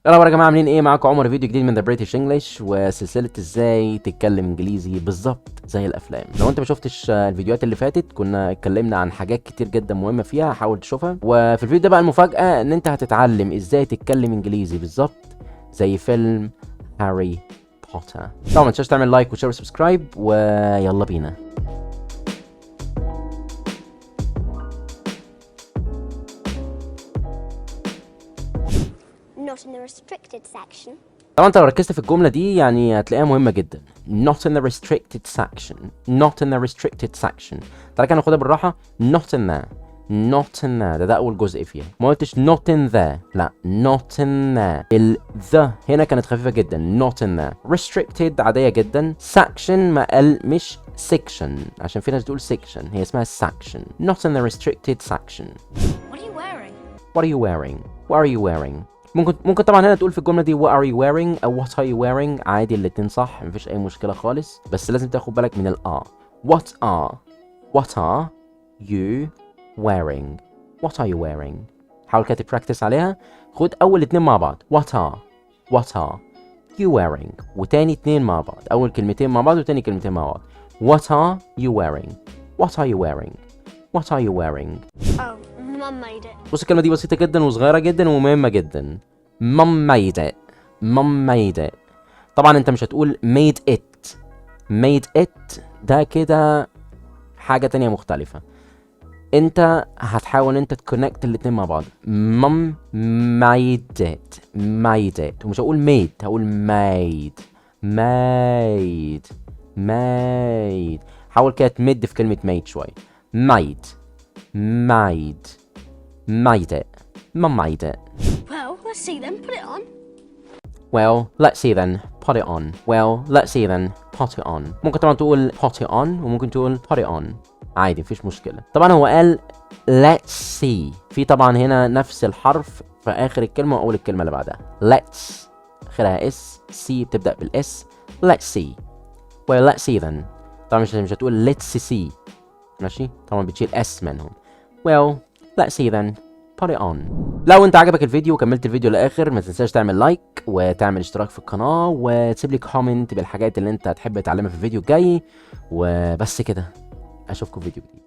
يلا يا جماعه، عاملين ايه؟ معاكم عمر، فيديو جديد من ذا بريتش انجلش وسلسله ازاي تتكلم انجليزي بالظبط زي الافلام. لو انت ما شفتش الفيديوهات اللي فاتت، كنا اتكلمنا عن حاجات كتير جدا مهمه فيها، حاول تشوفها. وفي الفيديو ده بقى المفاجاه ان انت هتتعلم ازاي تتكلم انجليزي بالظبط زي فيلم هاري بوتر. طبعا ما تنساش تعمل لايك وشير وسبسكرايب، ويلا بينا. Not in the restricted section. طبعا انت لو ركزت في الجمله دي يعني هتلاقيها مهمه جدا. not in the restricted section not in the restricted section. تعالى كده ناخدها بالراحه. not in there not in there ده اول جزء فيها. ما قلتش not in there، لا not in there. the هنا كانت خفيفه جدا. not in there. restricted عاديه جدا. section ما قال مش section، عشان في ناس تقول section، هي اسمها section. not in the restricted section. What are you wearing? what are you wearing what are you wearing. ممكن طبعا هنا تقول في الجمله دي what are you wearing او what are you wearing، عادي الاتنين صح، مفيش اي مشكله خالص، بس لازم تاخد بالك من what are you wearing. what are you wearing. حاول كده تبراكتس عليها. خد اول اتنين مع بعض. what are you wearing، وتاني اتنين مع بعض. اول كلمتين مع بعض وتاني كلمتين مع بعض. what are you wearing what are you wearing what are you wearing. Oh, Mum made it. بص، الكلمة دي بسيطة جدا وصغيرة جدا ومهمة جدا. mom made it mom made it. طبعا انت مش هتقول made it ده كده حاجة تانية مختلفة. انت هتحاول انت تكونكت الاتنين مع بعض. mom made it ومش هقول made، هقول made. حاول كده تمد في كلمة made شوية. made it. Mum made it. Well, let's see then. Put it on. Well, let's see then. Put it on. Well, let's see then. Put it on. ممكن طبعا تقول put it on وممكن تقول put it on، عادي مفيش مشكلة. طبعا هو قال let's see، في طبعا هنا نفس الحرف في آخر الكلمة وأول الكلمة اللي بعدها. let's آخرها اس، سي بتبدأ بالإس. let's see. well let's see then. طبعا مش هتقول let's see، ماشي؟ طبعا بتشيل اس منهم. well let's see then. put it on. لو انت عجبك الفيديو وكملت الفيديو للاخر، ما تنساش تعمل لايك وتعمل اشتراك في القناه وتسيب لي كومنت بالحاجات اللي انت هتحب تتعلمها في الفيديو الجاي. وبس كده، اشوفكم في فيديو جديد.